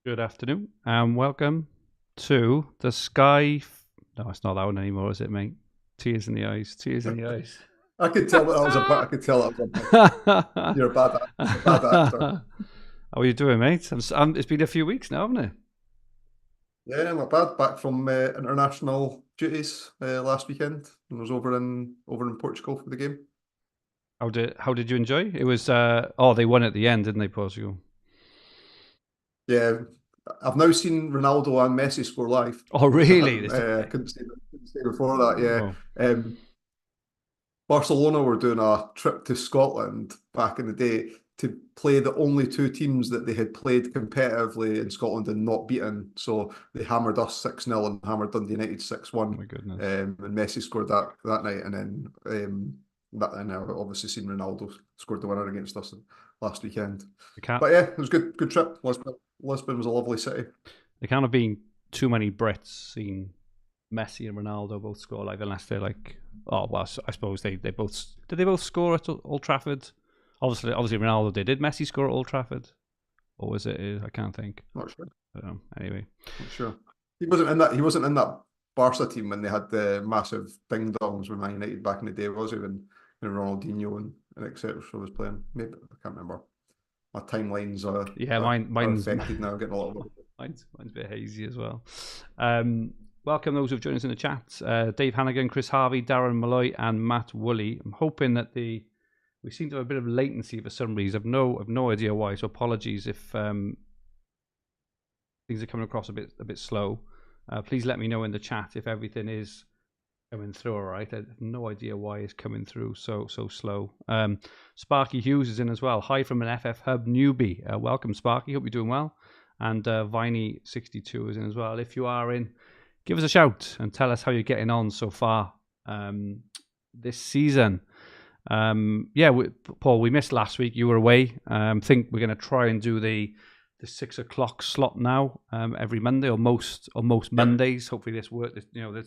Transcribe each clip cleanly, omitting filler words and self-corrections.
Good afternoon and welcome to the Sky. No, it's not that one anymore, is it, mate? Tears in the eyes, tears in the eyes. I could tell that was a bit. I could tell that was a bit. You're a bad actor. How are you doing, mate? It's been a few weeks now, hasn't it? Yeah, not bad. Back from international duties last weekend, and was over in Portugal for the game. How did you enjoy? It was they won at the end, didn't they, Portugal? Yeah, I've now seen Ronaldo and Messi score live, Oh, which I really? hadn't couldn't say before that. Oh, Yeah, Barcelona were doing a trip to Scotland back in the day to play the only two teams that they had played competitively in Scotland and not beaten. So they hammered us 6-0 and hammered Dundee United 6-1. my goodness. And Messi scored that night, and then and I've obviously seen Ronaldo scored the winner against us last weekend. But yeah, it was good trip. Lisbon was a lovely city. There can't have been too many Brits seeing Messi and Ronaldo both score live, unless they're like, oh well, I suppose they both did. They both score at Old Trafford. Obviously Ronaldo did. Did Messi score at Old Trafford, or was it? I can't think. Not sure. I don't know. Anyway, Not sure. He wasn't in that. He wasn't in that Barca team when they had the massive ding dongs with Man United back in the day, was he? When Ronaldinho and etc. was playing. Maybe I can't remember. My timelines are mine's affected now. Getting a little bit. Mine's a bit hazy as well. Welcome those who've joined us in the chat. Dave Hannigan, Chris Harvey, Darren Malloy, and Matt Woolley. I'm hoping that we seem to have a bit of latency for some reason. I've no idea why. So apologies if things are coming across a bit slow. Please let me know in the chat if everything is coming through all right. I have no idea why it's coming through so slow. Sparky Hughes is in as well. Hi from an FF Hub newbie. Welcome, Sparky. Hope you're doing well. And Viney62 is in as well. If you are in, give us a shout and tell us how you're getting on so far this season. Paul, we missed last week. You were away. I think we're going to try and do the 6 o'clock slot now every Monday or most Mondays. Hopefully this will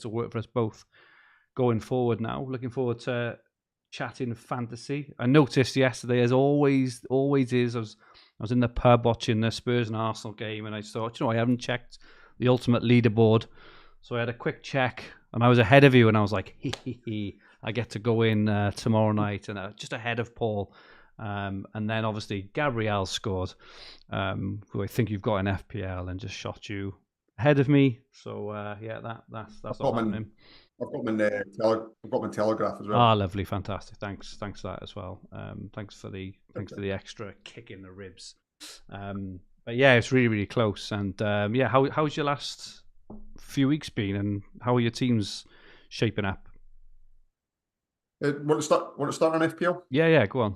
work for us both going forward now. Looking forward to chatting fantasy. I noticed yesterday, as always is, I was in the pub watching the Spurs and Arsenal game, and I thought, I haven't checked the ultimate leaderboard. So I had a quick check, and I was ahead of you, and I was like, I get to go in tomorrow night, and just ahead of Paul. And then obviously Gabriel scored, who I think you've got in FPL, and just shot you ahead of me. So that's not happening. I've got my Telegraph as well. Ah, lovely, fantastic. Thanks for that as well. Thanks for the extra kick in the ribs. But yeah, it's really, really close. And how's your last few weeks been, and how are your teams shaping up? Want to start on FPL? Yeah, go on.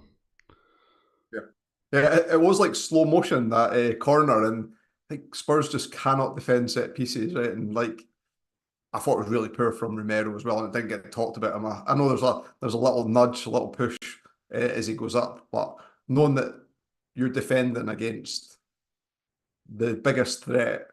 Yeah, it was like slow motion, that corner, and I think Spurs just cannot defend set pieces, right? And I thought it was really poor from Romero as well, and it didn't get talked about him. I know there's a little nudge, a little push as he goes up, but knowing that you're defending against the biggest threat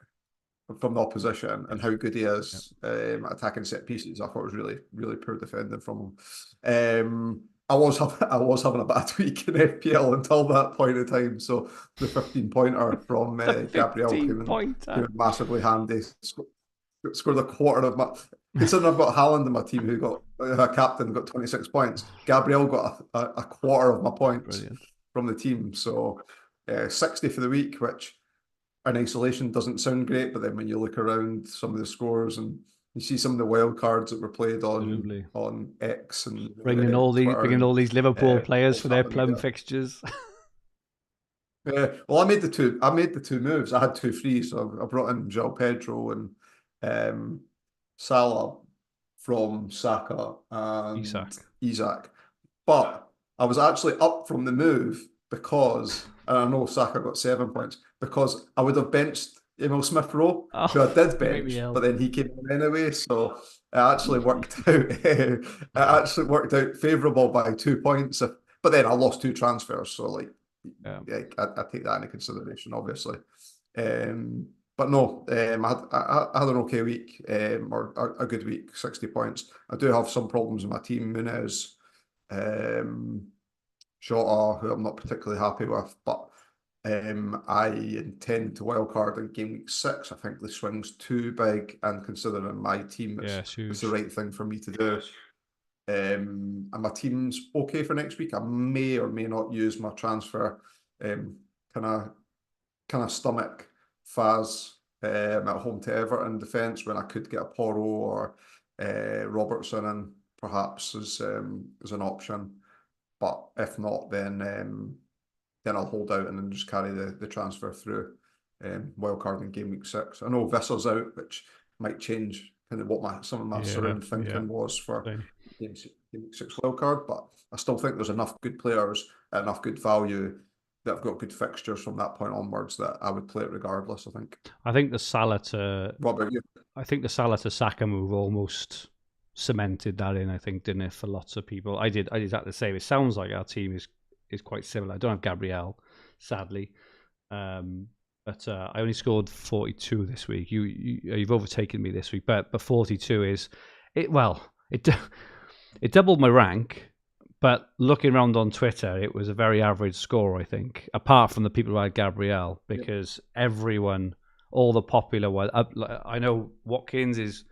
from the opposition and how good he is attacking set pieces, I thought it was really, really poor defending from him. I was having a bad week in FPL until that point in time. So the 15-pointer from Gabriel came in massively handy. Scored a quarter of my. Considering I've got Haaland in my team, who got a captain, got 26 points. Gabriel got a quarter of my points from the team. So 60 for the week, which in isolation doesn't sound great, but then when you look around some of the scores and you see some of the wild cards that were played on X and bringing all these Liverpool players for their plum fixtures. Well, I made the two moves. I had 2 frees, so I brought in João Pedro and Salah from Saka and Isak. But I was actually up from the move because, and I know Saka got 7 points, because I would have benched Emil Smith-Rowe, who I did bench, but then he came in anyway, so it actually worked out. It actually worked out favourable by 2 points. But then I lost 2 transfers, so I take that into consideration, obviously. But no, I had an okay week, or a good week, 60 points. I do have some problems in my team. Muniz, Shota, who I'm not particularly happy with, but I intend to wildcard in game week 6. I think the swing's too big, and considering my team, it's the right thing for me to do. And my team's okay for next week. I may or may not use my transfer. Kind of stomach Faz at home to Everton defence when I could get a Porro or Robertson in perhaps as an option. But if not, then I'll hold out and then just carry the transfer through wildcard in game week 6. I know Visser's out, which might change kind of what some of my surround thinking was for game week 6 wildcard, but I still think there's enough good players at enough good value that have got good fixtures from that point onwards that I would play it regardless. I think the Salah to what about you? I think the Salah to Saka move almost cemented that in. I think, didn't it, for lots of people? I did exactly the same. It sounds like our team is quite similar. I don't have Gabriel, sadly, but I only scored 42 this week. You've overtaken me this week, but 42 is it. Well, it doubled my rank. But looking around on Twitter, it was a very average score, I think, apart from the people who had Gabriel, because everyone, all the popular ones, I know Watkins is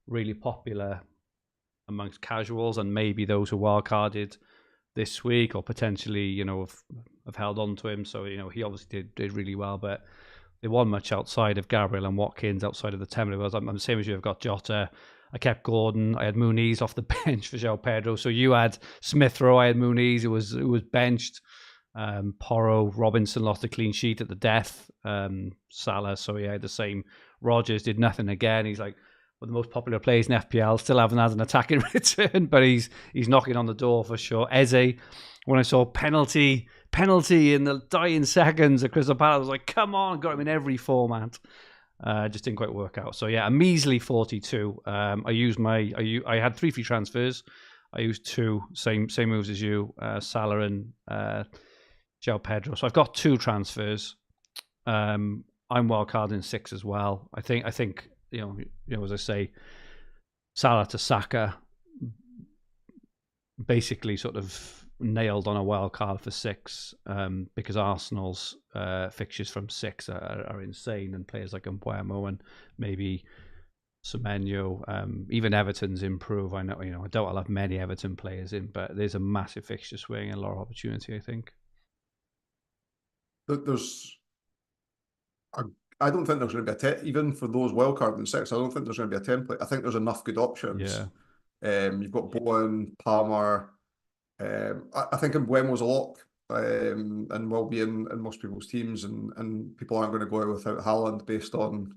really popular amongst casuals, and maybe those who wildcarded this week or potentially, have held on to him. So, he obviously did really well, but there wasn't much outside of Gabriel and Watkins outside of the 10 minutes. I'm the same as you. I've got Jota. I kept Gordon. I had Muniz off the bench for João Pedro. So you had Smith Rowe. I had Muniz. It was benched. Porro, Robinson lost a clean sheet at the death. Salah. So he had the same. Rogers did nothing again. He's like one of the most popular players in FPL. Still haven't had an attacking return, but he's knocking on the door for sure. Eze, when I saw penalty in the dying seconds at Crystal Palace, I was like, come on, got him in every format. Just didn't quite work out. So yeah, a measly 42. I had 3 free transfers. I used 2 same moves as you, Salah and João Pedro. So I've got 2 transfers. I'm wildcarding 6 as well. I think as I say, Salah to Saka, basically sort of nailed on a wild card for 6 because Arsenal's fixtures from 6 are insane, and players like Mbeumo and maybe Semenyo, even Everton's improve. I know, I don't have many Everton players in, but there's a massive fixture swing and a lot of opportunity, I think. I don't think there's going to be even for those wildcard in 6. I don't think there's going to be a template. I think there's enough good options. You've got Bowen, Palmer. I think Mbeumo's a lock and will be in most people's teams, and people aren't going to go out without Haaland based on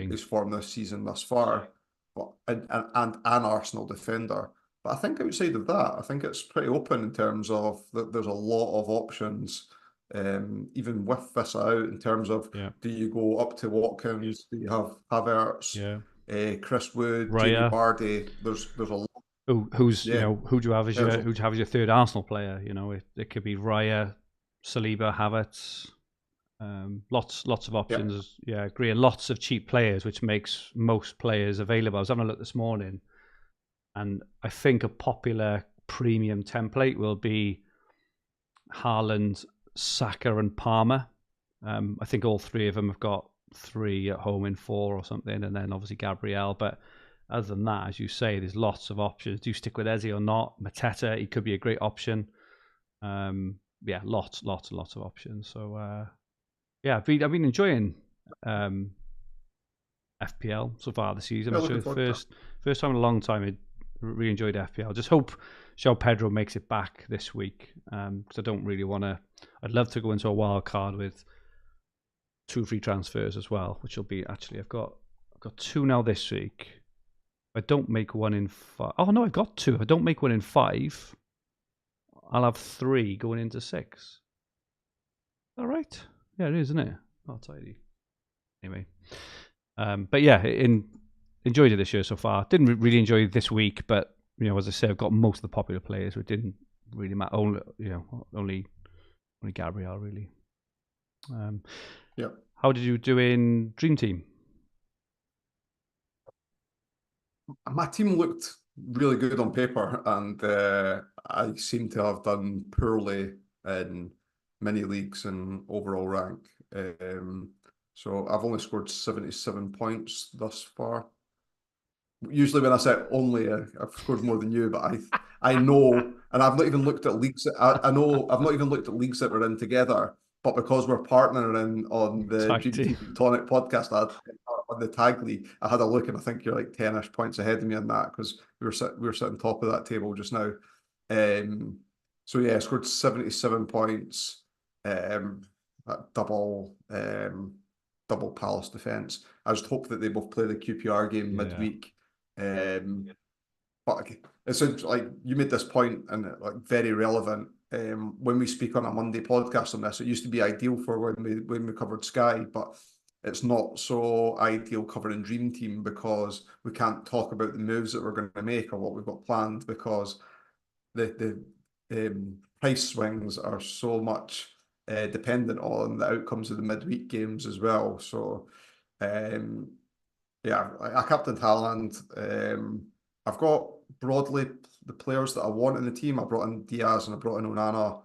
his form this season thus far. But and an Arsenal defender. But I think outside of that, I think it's pretty open in terms of that. There's a lot of options, even with this out, in terms of do you go up to Watkins? Do you have Havertz? Chris Wood, Jamie Vardy? There's a lot. Who do you have as your third Arsenal player? It could be Raya, Saliba, Havertz. Lots of options. Yeah, I agree. And lots of cheap players, which makes most players available. I was having a look this morning, and I think a popular premium template will be Haaland, Saka, and Palmer. I think all 3 of them have got 3 at home in 4 or something, and then obviously Gabriel. But other than that, as you say, there's lots of options. Do you stick with Eze or not? Mateta, he could be a great option. Lots of options. So I've been enjoying FPL so far this season. First time in a long time I really enjoyed FPL. Just hope João Pedro makes it back this week, because I don't really want to. I'd love to go into a wild card with 2 free transfers as well, which will be actually I've got 2 now this week. I don't make 1 in 5. Oh no, I've got 2. If I don't make 1 in 5, I'll have 3 going into 6. All right. Yeah, it is, isn't it? Not tidy. Anyway, but yeah, enjoyed it this year so far. Didn't really enjoy this week, but as I say, I've got most of the popular players, which didn't really matter. Only Gabriel really. How did you do in Dream Team? My team looked really good on paper, and I seem to have done poorly in mini leagues and overall rank. So I've only scored 77 points thus far. Usually when I say only, I've scored more than you, but I know, and I've not even looked at leagues. I know I've not even looked at leagues that we're in together, but because we're partnering on the Tag Dream team. Team Tonic podcast, on the tag league, I had a look, and I think you're like 10-ish points ahead of me on that because we were sitting top of that table just now. So yeah, I scored 77 points, double double Palace defense. I just hope that they both play the QPR game midweek. But it's like you made this point, and like very relevant. When we speak on a Monday podcast on this, it used to be ideal for when we covered Sky, but it's not so ideal covering Dream Team because we can't talk about the moves that we're going to make or what we've got planned because the price swings are so much dependent on the outcomes of the midweek games as well. So yeah, I captained Haaland. I've got broadly the players that I want in the team. I brought in Diaz and I brought in Onana.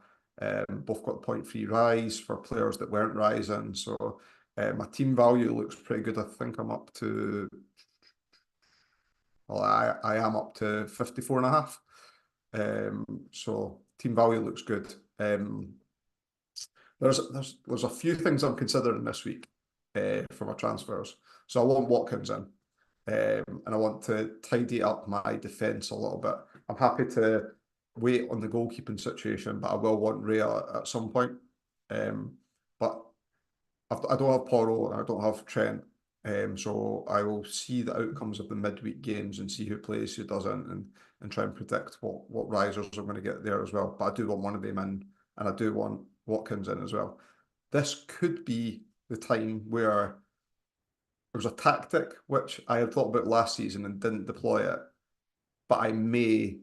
Both got 0.3 rise for players that weren't rising. So my team value looks pretty good. I think I'm up to, well, I am up to 54.5. So team value looks good. There's a few things I'm considering this week for my transfers. So I want Watkins in, and I want to tidy up my defence a little bit. I'm happy to wait on the goalkeeping situation, but I will want Rhea at some point. But I don't have Porro and I don't have Trent, so I will see the outcomes of the midweek games and see who plays, who doesn't, and try and predict what risers I'm going to get there as well. But I do want one of them in, and I do want Watkins in as well. This could be the time where there was a tactic which I had thought about last season and didn't deploy it, but I may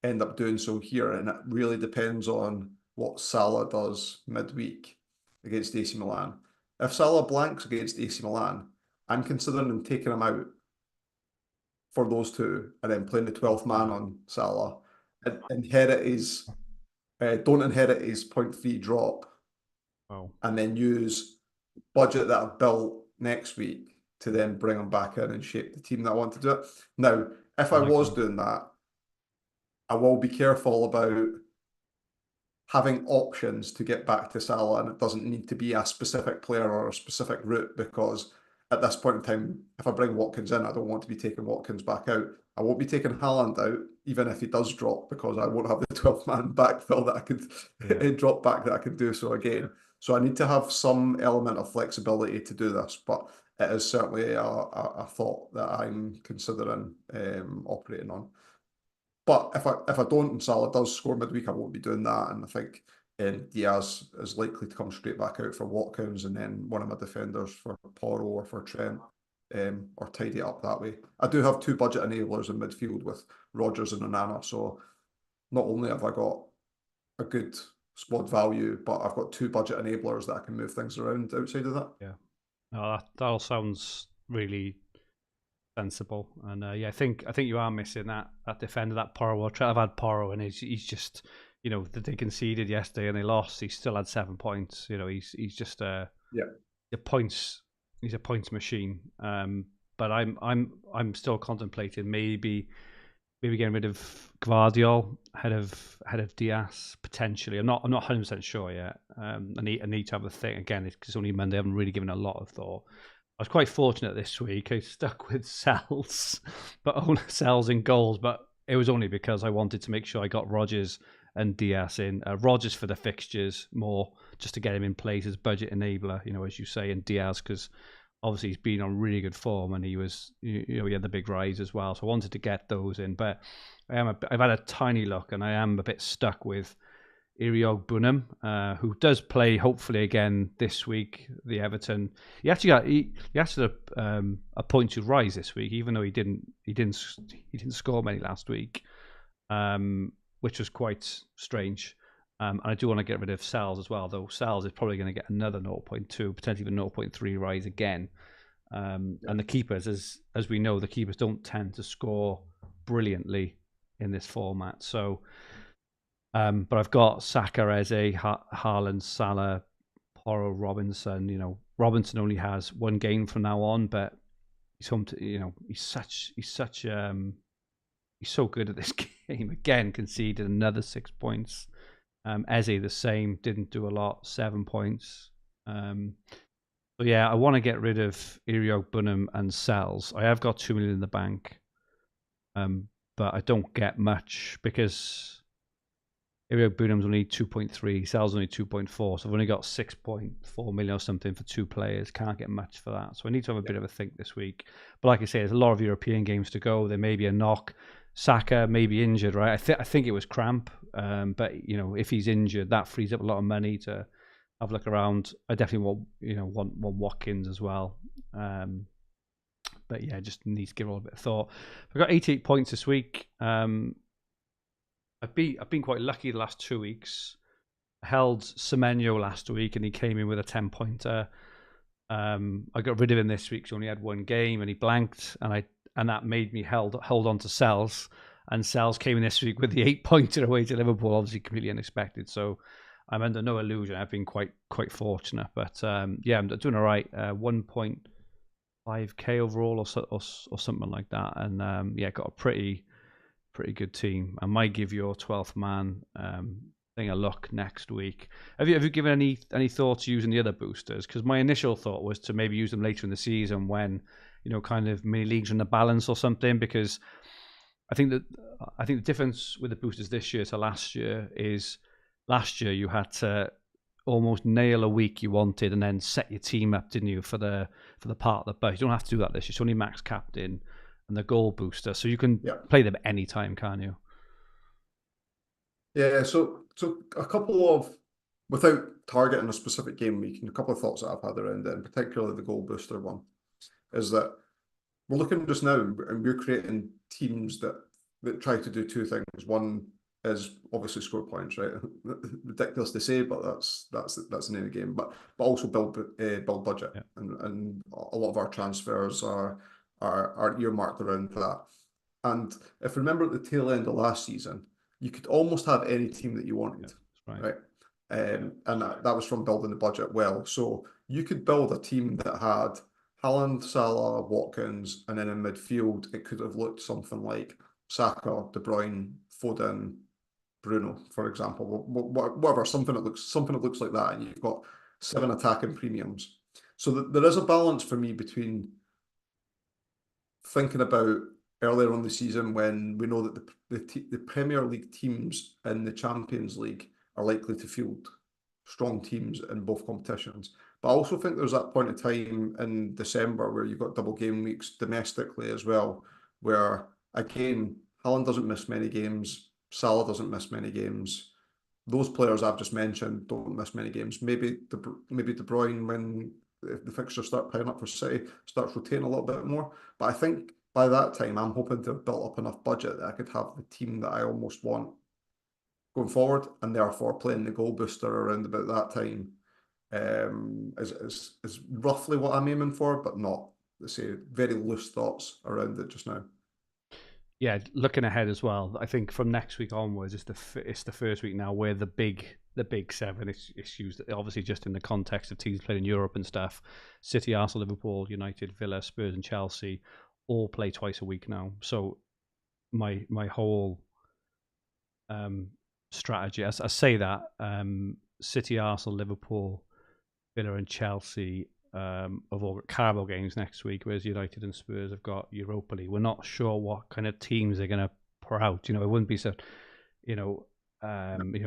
end up doing so here, and it really depends on what Salah does midweek against AC Milan. If Salah blanks against AC Milan, I'm considering him taking him out for those two and then playing the 12th man on Salah. And don't inherit his 0.3 drop. Wow. And then use budget that I've built next week to then bring him back in and shape the team that I want to do it. Now, if I was doing that, I will be careful about having options to get back to Salah, and it doesn't need to be a specific player or a specific route, because at this point in time, if I bring Watkins in, I don't want to be taking Watkins back out. I won't be taking Haaland out, even if he does drop, because I won't have the 12-man backfill that I could drop back that I can do so again. So I need to have some element of flexibility to do this, but it is certainly a thought that I'm considering operating on. But if I don't and Salah does score midweek, I won't be doing that. And I think Diaz is likely to come straight back out for Watkins, and then one of my defenders for Porro or for Trent, or tidy it up that way. I do have two budget enablers in midfield with Rodgers and Onana, so not only have I got a good squad value, but I've got two budget enablers that I can move things around outside of that. Yeah, no, that all sounds really sensible, and yeah, I think you are missing that defender, that Porro. I've had Porro, and he's just, you know, that they conceded yesterday and they lost. He still had 7 points. You know, he's just a points. He's a points machine. But I'm still contemplating maybe getting rid of Gvardiol ahead of Diaz potentially. I'm not 100% sure yet. I need to have a think again. It's only Monday. I haven't really given a lot of thought. I was quite fortunate this week. I stuck with Sells, but only Sells in goals. But it was only because I wanted to make sure I got Rodgers and Diaz in. Rodgers for the fixtures more, just to get him in place as budget enabler, you know, as you say, and Diaz because obviously he's been on really good form and he was, you know, he had the big rise as well. So I wanted to get those in. But I've had a tiny look and I am a bit stuck with Iriog Bunham, who does play hopefully again this week. The Everton, he actually a point to rise this week, even though he didn't score many last week, which was quite strange. And I do want to get rid of Sal's as well, though Sal's is probably going to get another 0.2, potentially even 0.3 rise again. And the keepers, as we know, the keepers don't tend to score brilliantly in this format, so. But I've got Saka, Eze, Haaland, Salah, Porro, Robinson. Robinson only has one game from now on, but he's home to, he's so good at this game. Again, conceded another 6 points. Eze the same, didn't do a lot, 7 points. So yeah, I want to get rid of Iriog, Bunham, and Sells. I have got 2 million in the bank, but I don't get much because Iriog, Bunham's only 2.3, Sells only 2.4. So I've only got 6.4 million or something for 2 players. Can't get much for that. So I need to have a bit of a think this week. But like I say, there's a lot of European games to go. There may be a knock. Saka may be injured, right? I think it was cramp. But if he's injured, that frees up a lot of money to have a look around. I definitely want Watkins as well. But yeah, just need to give it all a bit of thought. I've got 88 points this week. I've been quite lucky the last 2 weeks. I held Semenyo last week and he came in with a 10-pointer. I got rid of him this week. So he only had one game and he blanked, and that made me hold on to Sells. And Sells came in this week with the 8-pointer away to Liverpool, obviously completely unexpected. So I'm under no illusion. I've been quite fortunate, but yeah, I'm doing all right. 1.5k overall or something like that, and yeah, got a pretty good team. I might give your 12th man thing a look next week. Have you given any thoughts using the other boosters? Because my initial thought was to maybe use them later in the season when kind of mini leagues are in the balance or something, because I think the difference with the boosters this year to last year is last year you had to almost nail a week you wanted and then set your team up, didn't you, for the part of the bus. You don't have to do that this year. It's only max captain and the goal booster, so you can play them any time, can't you? Yeah, so a couple of, without targeting a specific game week, and a couple of thoughts that I've had around it, and particularly the goal booster one, is that we're looking just now and we're creating teams that try to do two things. One is obviously score points, right? Ridiculous to say, but that's the name of the game. But also build budget, Yeah. and a lot of our transfers are earmarked around that. And if you remember at the tail end of last season, you could almost have any team that you wanted, right? And that was from building the budget well. So you could build a team that had Haaland, Salah, Watkins, and then in midfield it could have looked something like Saka, De Bruyne, Foden, Bruno, for example, whatever, something that looks like that, and you've got 7 attacking premiums. So there is a balance for me between thinking about earlier on the season when we know that the Premier League teams in the Champions League are likely to field strong teams in both competitions. But I also think there's that point of time in December where you've got double game weeks domestically as well, where again, Haaland doesn't miss many games, Salah doesn't miss many games. Those players I've just mentioned don't miss many games. Maybe De Bruyne, when the fixtures start piling up for City, starts rotating a little bit more. But I think by that time, I'm hoping to have built up enough budget that I could have the team that I almost want going forward, and therefore playing the goal booster around about that time is roughly what I'm aiming for, but not, let's say, very loose thoughts around it just now. Yeah, looking ahead as well, I think from next week onwards, it's the first week now where the big 7 is used, obviously just in the context of teams playing in Europe and stuff. City, Arsenal, Liverpool, United, Villa, Spurs, and Chelsea all play twice a week now. So my whole strategy, as I say that, City, Arsenal, Liverpool, Villa, and Chelsea have all got Carabao games next week, whereas United and Spurs have got Europa League. We're not sure what kind of teams they're going to pour out. It wouldn't be so.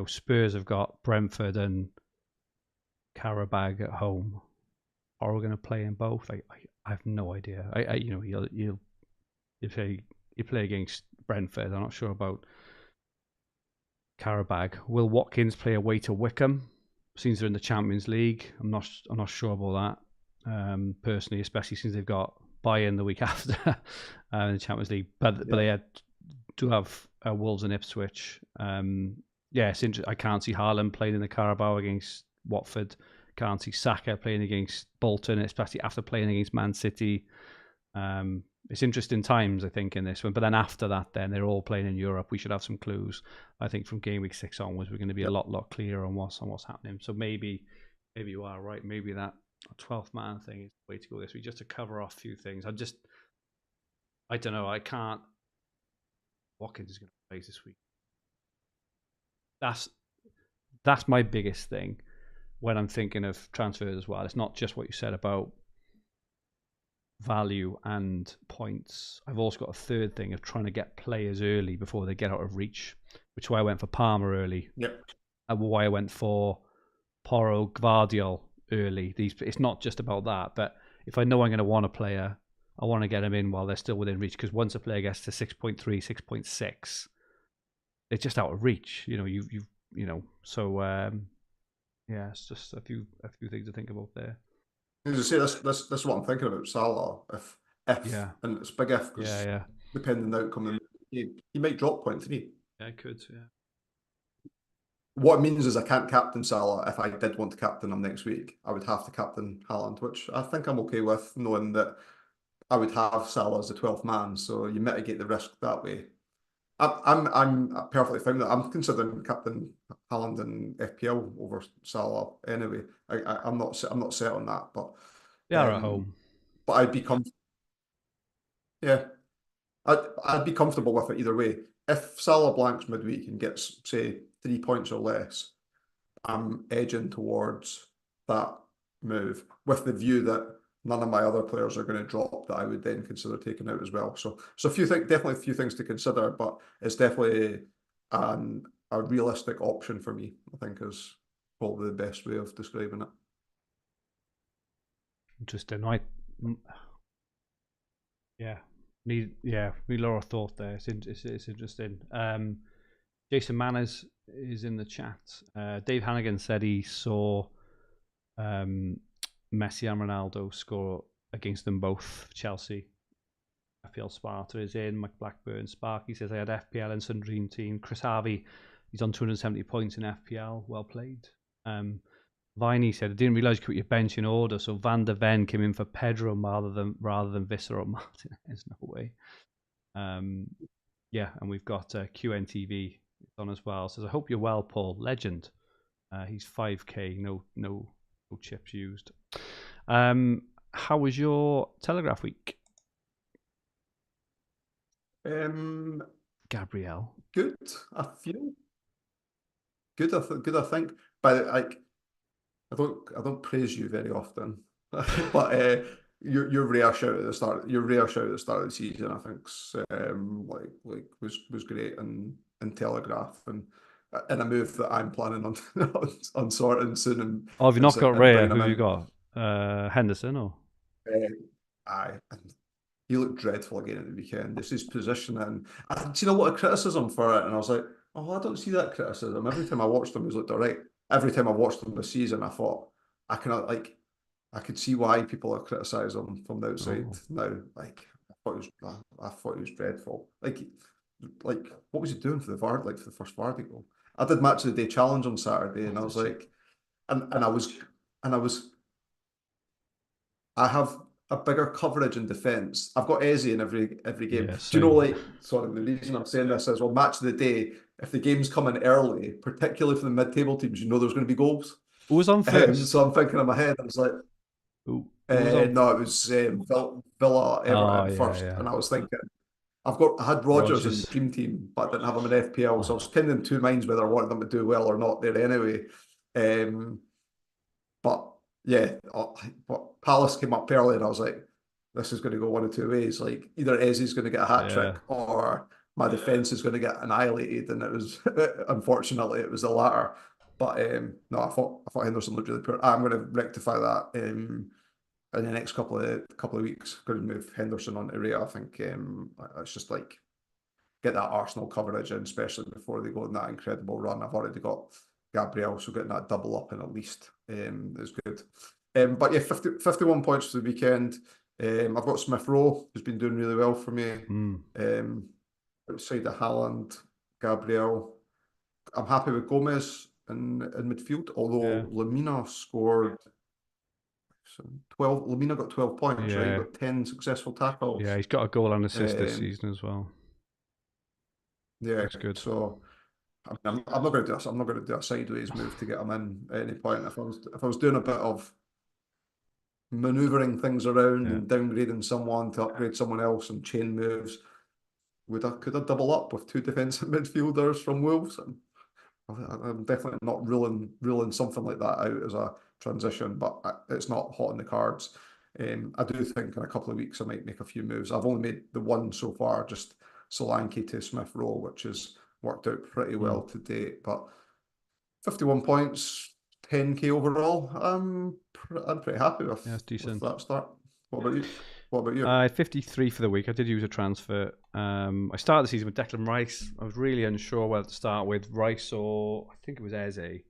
Spurs have got Brentford and Karabag at home. Are we going to play in both? I have no idea. You play against Brentford. I'm not sure about Karabag. Will Watkins play away to Wickham? Since they're in the Champions League, I'm not sure about that personally, especially since they've got Bayern the week after in the Champions League. But they do have Wolves and Ipswich. It's interesting. I can't see Haaland playing in the Carabao against Watford. Can't see Saka playing against Bolton, especially after playing against Man City. it's interesting times, I think, in this one. But then after that, then they're all playing in Europe. We should have some clues. I think from game week 6 onwards, we're going to be a lot clearer on what's happening. So maybe you are right. Maybe that 12th man thing is the way to go this week, just to cover off a few things. I don't know. I can't. Watkins is going to play this week. That's my biggest thing when I'm thinking of transfers as well. It's not just what you said about value and points. I've also got a third thing of trying to get players early before they get out of reach, which is why I went for Palmer early. Yep. And why I went for Porro, Gvardiol early. It's not just about that, but if I know I'm going to want a player, I want to get them in while they're still within reach, because once a player gets to 6.3, 6.6, it's just out of reach. So yeah, it's just a few things to think about there. As I say, this is what I'm thinking about Salah. If Yeah. and it's a big if, because depending on the outcome of the game, he might drop 0.3. Yeah, I could. Yeah. What it means is I can't captain Salah. If I did want to captain him next week, I would have to captain Haaland, which I think I'm okay with, knowing that I would have Salah as the 12th man. So you mitigate the risk that way. I'm perfectly fine with that. I'm considering captain Haaland in FPL over Salah anyway. I'm not set on that, but they are at home. But I'd be comfortable. Yeah, I'd be comfortable with it either way. If Salah blanks midweek and gets, say, 3 points or less, I'm edging towards that move with the view that none of my other players are going to drop that I would then consider taking out as well. So definitely a few things to consider, but it's definitely a realistic option for me, I think, is probably the best way of describing it. Interesting. Need a lot of thought there. It's interesting. Jason Manners is in the chat. Dave Hannigan said he saw Messi and Ronaldo score against them both. Chelsea. FPL Sparta is in. Mike Blackburn. Sparky says I had FPL and some dream team. Chris Harvey, he's on 270 points in FPL. Well played. Viney said I didn't realise you could put your bench in order, so Van der Ven came in for Pedro rather than Visser or Martinez. No way. Yeah, and we've got QNTV on as well. Says I hope you're well, Paul. Legend. He's 5k. No chips used. How was your Telegraph week? Gabrielle. Good. I feel good. I think, but like I don't praise you very often, but your rare shout at the start of the season, I think, was great in Telegraph and in a move that I'm planning on sorting soon. And have you not got Raya? Who you got? Henderson or? Aye. He looked dreadful again at the weekend. This is positioning. I'd seen a lot of criticism for it, and I was like, oh, I don't see that criticism. Every time I watched him, he's looked all right. Every time I watched him this season, I thought, I could see why people are criticising him from the outside now. Like, I thought he was dreadful. Like, what was he doing for the first Vardy goal? I did match of the day challenge on Saturday, and I was like, I have a bigger coverage in defence. I've got Eze in every game. Yeah, do you know, like, sorry, the reason I'm saying this is, well, match of the day, if the game's coming early, particularly for the mid-table teams, you know there's going to be goals. Who was on first? So I'm thinking in my head, I was like, Who no, it was Villa Everton first. Yeah. And I was thinking, I had Rodgers in Dream Team, but I didn't have him in FPL, so I was kind of in two minds whether I wanted them to do well or not there anyway. But yeah, but Palace came up early, and I was like, this is going to go one of two ways. Like, either Eze's going to get a hat trick, or my defence is going to get annihilated. And it was, unfortunately, it was the latter. But no, I thought Henderson looked really poor. I'm going to rectify that in the next couple of weeks. Going to move Henderson on to Ray. I think it's just like get that Arsenal coverage in, especially before they go on that incredible run. I've already got Gabrielle, so getting that double up in at least is good. But yeah, 51 points for the weekend. I've got Smith Rowe, who's been doing really well for me. Outside of Haaland, Gabrielle. I'm happy with Gomez in midfield, although Lamina scored So 12. Lamina got 12 points, right? He Yeah, got 10 successful tackles. yeah, he's got a goal and assist this Um, season as well. yeah. Looks good. So I'm not going to do this. I'm not going to do a sideways move to get him in at any point. If I was doing a bit of maneuvering things around Yeah. and downgrading someone to upgrade someone else and chain moves, could I double up with 2 defensive midfielders from Wolves? I'm definitely not ruling something like that out as a transition, but it's not hot in the cards. I do think in a couple of weeks I might make a few moves. I've only made the one so far, just Solanke to Smith Rowe, which has worked out pretty well to date. But 51 points, 10k overall. I'm pretty happy Yeah, that's with decent. that start. What about you? What about you? 53 for the week. I did use a transfer. I started the season with Declan Rice. I was really unsure whether to start with Rice or I think it was Eze.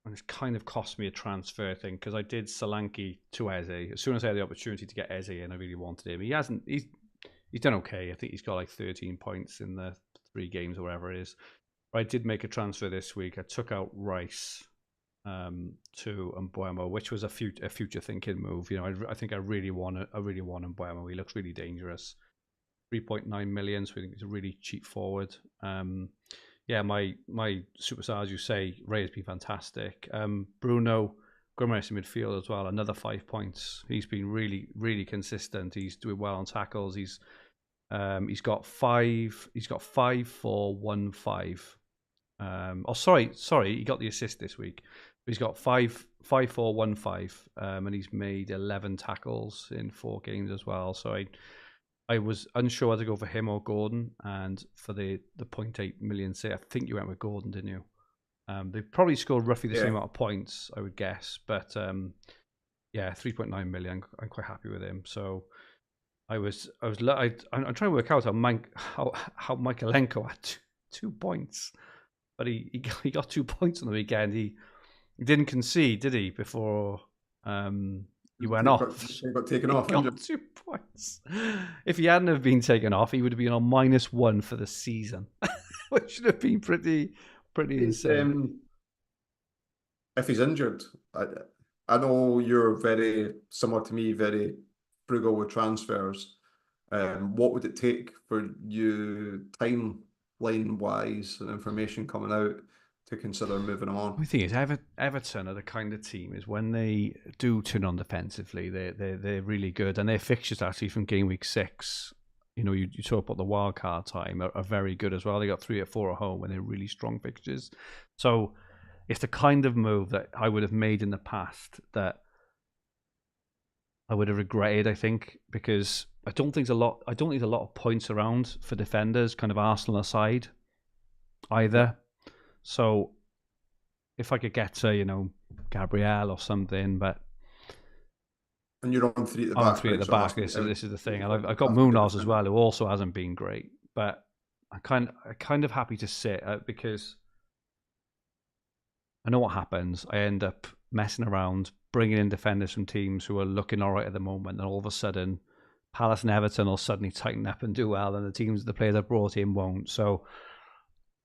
And it's kind of cost me a transfer thing because I did Solanke to Eze. As soon as I had the opportunity to get Eze in, I really wanted him. He's done okay. I think he's got like 13 points in the 3 games or whatever it is. But I did make a transfer this week. I took out Rice to Mbuemo, which was a future thinking move. You know, I think I really want Mbuemo. He looks really dangerous. 3.9 million, so I think it's a really cheap forward. Yeah, my superstars, you say, Ray has been fantastic. Bruno Guimaraes in midfield as well, another 5 points. He's been really, really consistent. He's doing well on tackles. He's got 5. He's got 5, 4, 1, 5. Sorry, he got the assist this week. He's got 5, 5, 4, 1, 5, and he's made 11 tackles in 4 games as well. So I was unsure whether to go for him or Gordon, and for the 0.8 million say, I think you went with Gordon, didn't you? They probably scored roughly the same amount of points, I would guess, but yeah, 3.9 million. I'm quite happy with him. So I'm trying to work out how Michaelenko had 2 points, but he got 2 points on the weekend. He didn't concede, did he? Before he went off. He got taken off. He got 2 points. If he hadn't have been taken off, he would have been on -1 for the season, which should have been pretty insane. If he's injured, I know you're very similar to me, very frugal with transfers. What would it take for you, timeline wise, and information coming out, to consider moving him on? The thing is, Everton are the kind of team is when they do turn on defensively, they're really good, and their fixtures actually from game week 6. You know, you talk about the wild card time are very good as well. They got 3 or 4 at home when they're really strong fixtures. So it's the kind of move that I would have made in the past that I would have regretted, I think, because I don't think there's a lot of points around for defenders, kind of Arsenal aside, either. So if I could get to, Gabriel or something, but And you're on 3 at the I'm back. on 3 at the So back. This is the thing, and I've got Munoz as well, who also hasn't been great. But I'm kind of happy to sit because I know what happens. I end up messing around, bringing in defenders from teams who are looking all right at the moment, and all of a sudden, Palace and Everton will suddenly tighten up and do well, and the players I brought in won't. So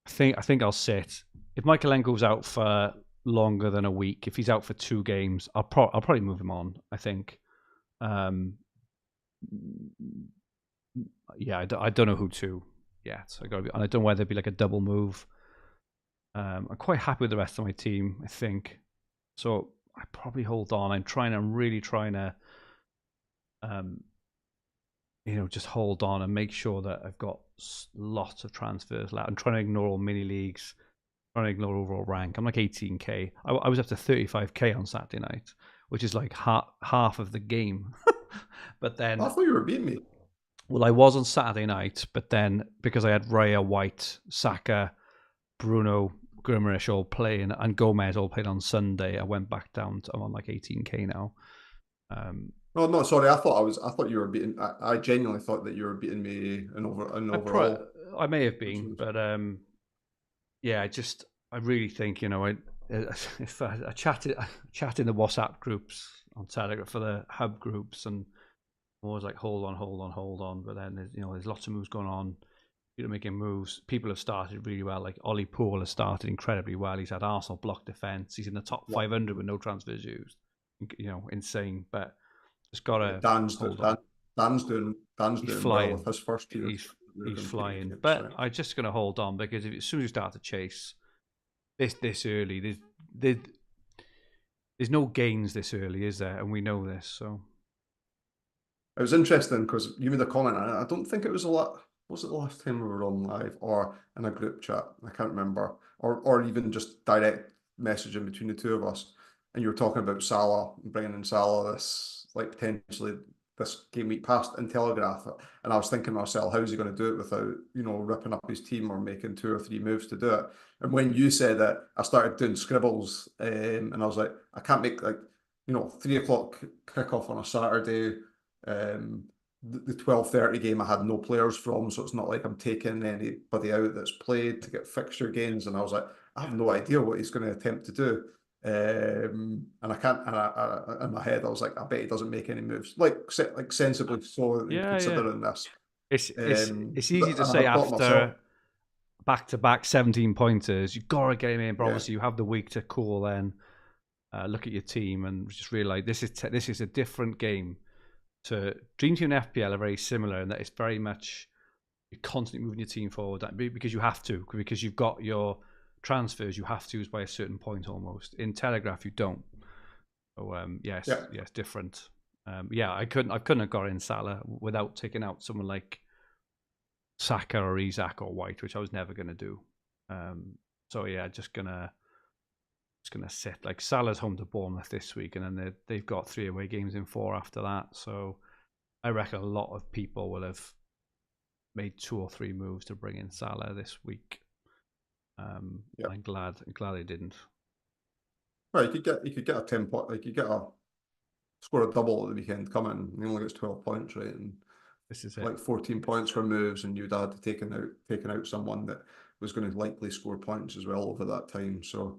I think I'll sit. If Michaelenko's out for longer than a week, if he's out for 2 games, I'll probably move him on, I think. Yeah, I don't know who to yet. And I don't know whether it'd be like a double move. I'm quite happy with the rest of my team, I think. So I probably hold on. I'm really trying to, just hold on and make sure that I've got lots of transfers left. I'm trying to ignore all mini leagues, trying to ignore overall rank. I'm like 18k. I was up to 35k on Saturday night, which is like half of the game. But then I thought you were beating me. Well, I was on Saturday night, but then because I had Raya, White, Saka, Bruno, Guimaraes all playing, and Gomez all playing on Sunday, I went back down to, I'm on like 18k now. Oh no, sorry. I thought you were beating. I genuinely thought that you were beating me in overall. I may have been, but yeah, I really think if I chat in the WhatsApp groups on Telegraph for the hub groups, and I'm always like hold on, but then there's lots of moves going on. People are making moves. People have started really well. Like Ollie Poole has started incredibly well. He's had Arsenal block defence. He's in the top 500 with no transfers used. insane. But just gotta Dan's hold on. Dan's He's doing well flying. with his first tier. He's Moving flying. games, But right? I'm just gonna hold on because as soon as you start to chase this early, there's no gains this early, is there? And we know this, so. It was interesting because you made a comment, and I don't think it was a lot. Was it the last time we were on live or in a group chat? I can't remember, or even just direct messaging between the two of us. And you were talking about Salah, bringing in Salah this like potentially this game week past in Telegraph, and I was thinking to myself, how's he going to do it without ripping up his team or making 2 or 3 moves to do it? And when you said it, I started doing scribbles, and I was like, I can't make 3 o'clock kickoff on a Saturday. The 12:30 game I had no players from, so it's not like I'm taking anybody out that's played to get fixture gains. And I was like, I have no idea what he's going to attempt to do. And I can't. And in my head, I was like, I bet he doesn't make any moves, like sensibly so, in Yeah. considering this. It's easy to And I say had thought to myself, after back-to-back 17 pointers, you've got to get him in. But yeah, obviously, you have the week to cool. Then look at your team and just realize this is a different game. To DreamTeam and FPL are very similar in that it's very much you're constantly moving your team forward because you have to, because you've got your transfers you have to use by a certain point almost. In Telegraph, you don't. So yes, yeah, yes, different. I couldn't have got in Salah without taking out someone like Saka or Isak or White, which I was never going to do. So yeah, just gonna sit. Like Salah's home to Bournemouth this week, and then they've got 3 away games in 4 after that. So I reckon a lot of people will have made 2 or 3 moves to bring in Salah this week. yeah. I'm glad they didn't. Well, you could get a 10 point, like you get a score a double at the weekend coming. He only gets 12 points, right? And This is it. like 14 points for moves, and you'd had taken out someone that was going to likely score points as well over that time. So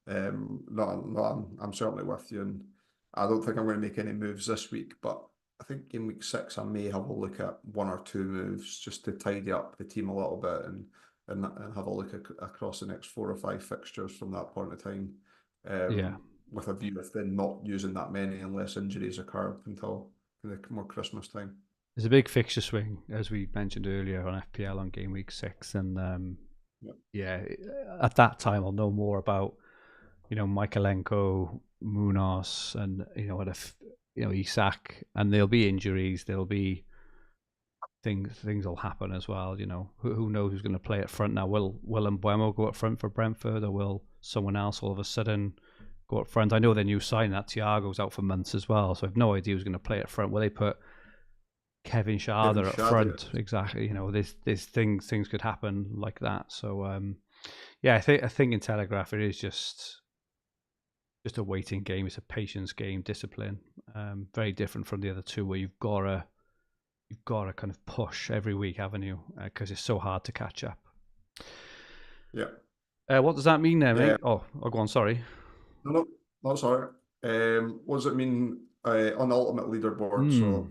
no, I'm certainly with you, and I don't think I'm going to make any moves this week. But I think in week 6 I may have a look at 1 or 2 moves just to tidy up the team a little bit and have a look across the next 4 or 5 fixtures from that point of time. Yeah. With a view of then not using that many unless injuries occur until the more Christmas time. There's a big fixture swing, as we mentioned earlier, on FPL on game week 6, and at that time I'll know more about Michaelenko, Munoz, and Isak, and there'll be injuries, there'll be things will happen as well. Who knows who's going to play at front now? Will Mbeumo go up front for Brentford, or will someone else all of a sudden go up front? I know their new sign that Thiago's out for months as well, so I've no idea who's going to play at front. Will they put Kevin Schade up front? Exactly. There's things could happen like that. So I think in Telegraph it is just a waiting game. It's a patience game, discipline. Very different from the other two where you've got to kind of push every week, haven't you? Because it's so hard to catch up. Yeah. What does that mean then, mate? Yeah. Oh, go on. Sorry. No, sorry. What does it mean on the ultimate leaderboard? So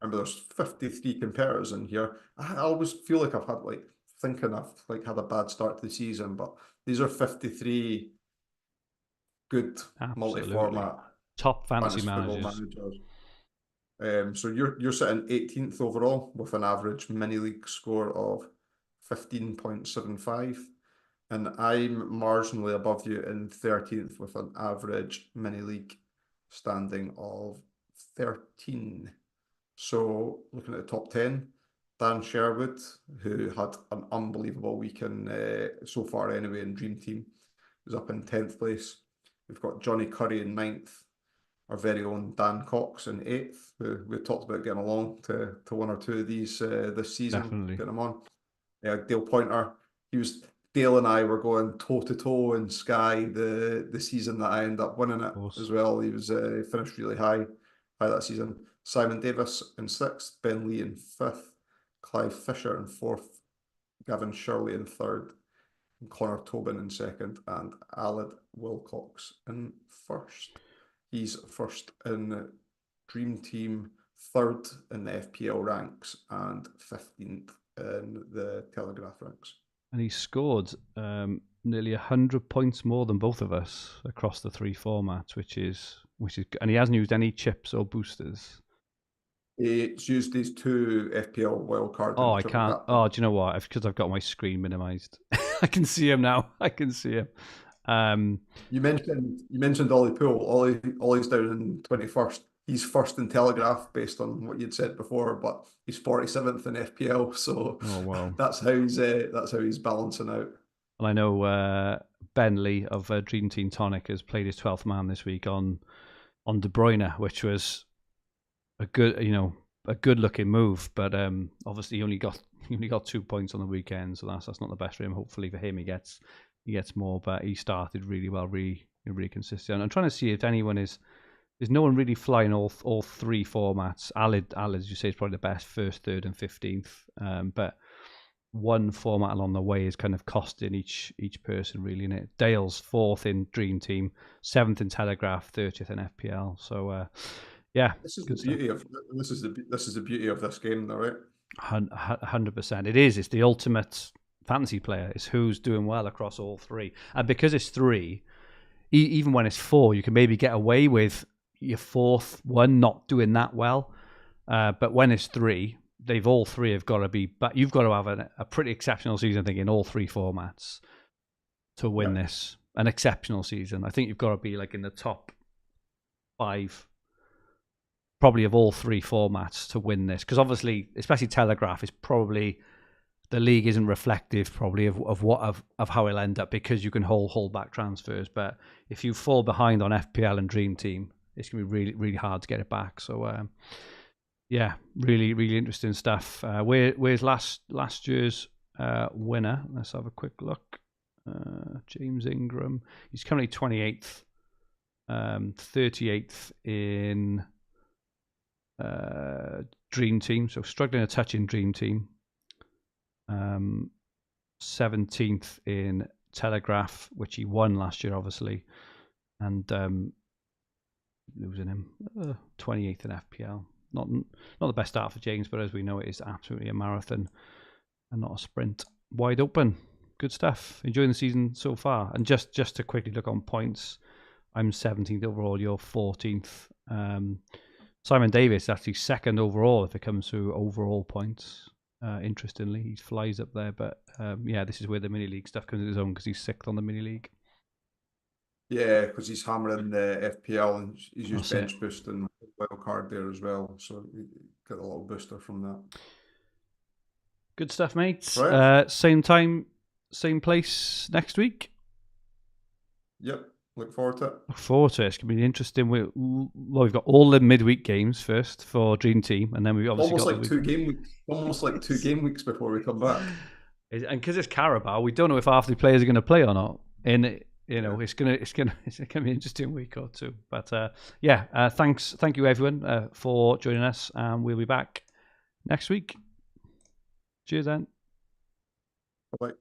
remember, there's 53 competitors in here. I always feel like I've had thinking I've had a bad start to the season, but these are 53 good multi-format top fantasy football managers. So you're sitting 18th overall with an average mini league score of 15.75, and I'm marginally above you in 13th with an average mini league standing of 13. So looking at the top 10, Dan Sherwood, who had an unbelievable week so far anyway in DreamTeam, is up in 10th place. We've got Johnny Curry in 9th, our very own Dan Cox in 8th, who we talked about getting along to 1 or 2 of these this season. Definitely. Getting them on. Dale Pointer, Dale and I were going toe to toe in Sky the season that I ended up winning it as well. He was finished really high that season. Simon Davis in 6th, Ben Lee in 5th, Clive Fisher in 4th, Gavin Shirley in 3rd, and Connor Tobin in 2nd, and Aled Wilcox in 1st. He's 1st in DreamTeam, 3rd in the FPL ranks, and 15th in the Telegraph ranks. And he scored nearly 100 points more than both of us across the 3 formats, which is, and he hasn't used any chips or boosters. It's used these 2 FPL wildcard Oh, and I triple can't. captain. Oh, do you know what? Because I've got my screen minimized. I can see him now. I can see him. You mentioned Ollie Poole. Ollie's down in 21st. He's first in Telegraph based on what you'd said before, but he's 47th in FPL. So Oh, wow. that's how he's balancing out. And I know Ben Lee of Dream Team Tonic has played his 12th man this week on De Bruyne, which was a good looking move. But obviously he only got 2 points on the weekend, so that's not the best for him. Hopefully for him he gets more, but he started really well, really consistent. I'm trying to see if anyone is. There's no one really flying all 3 formats. Alid, as you say, is probably the best, 1st, 3rd, and 15th. But one format along the way is kind of costing each person, really, in it. Dale's 4th in Dream Team, 7th in Telegraph, 30th in FPL. So yeah, this is the beauty of this game, though, right? 100%. It is. It's the ultimate fantasy player. It's who's doing well across all 3, and because it's 3, even when it's 4, you can maybe get away with your 4th one not doing that well. But when it's 3, all 3 have got to be. But you've got to have a pretty exceptional season, I think, in all 3 formats to win this. An exceptional season. I think you've got to be like in the top 5, probably, of all 3 formats to win this. Because obviously, especially Telegraph, is probably the league isn't reflective probably of how it'll end up, because you can hold back transfers. But if you fall behind on FPL and Dream Team, it's gonna be really, really hard to get it back. So yeah, really, really interesting stuff. Where's last year's winner? Let's have a quick look. James Ingram. He's currently 28th, 38th in Dream Team. So struggling a touch in Dream Team. 17th in Telegraph, which he won last year, obviously, and losing him. 28th in FPL. Not the best start for James, but as we know, it is absolutely a marathon and not a sprint. Wide open. Good stuff. Enjoying the season so far. And just to quickly look on points, I'm 17th overall. You're 14th. Simon Davis actually 2nd overall if it comes to overall points. Interestingly, he flies up there, but yeah, this is where the mini league stuff comes into his own, because he's 6th on the mini league. Yeah, because he's hammering the FPL and he's used bench boost and wild card there as well, so he got a little booster from that. Good stuff, mates. Right. Same time, same place next week. Yep. Look forward to it. It's going to be interesting. We've got all the midweek games first for Dream Team, and then we've obviously almost got like 2 game weeks. Almost like 2 game weeks before we come back. And because it's Carabao, we don't know if half the players are going to play or not. And it's gonna be an interesting week or 2. But thank you everyone for joining us, and we'll be back next week. Cheers, then. Bye.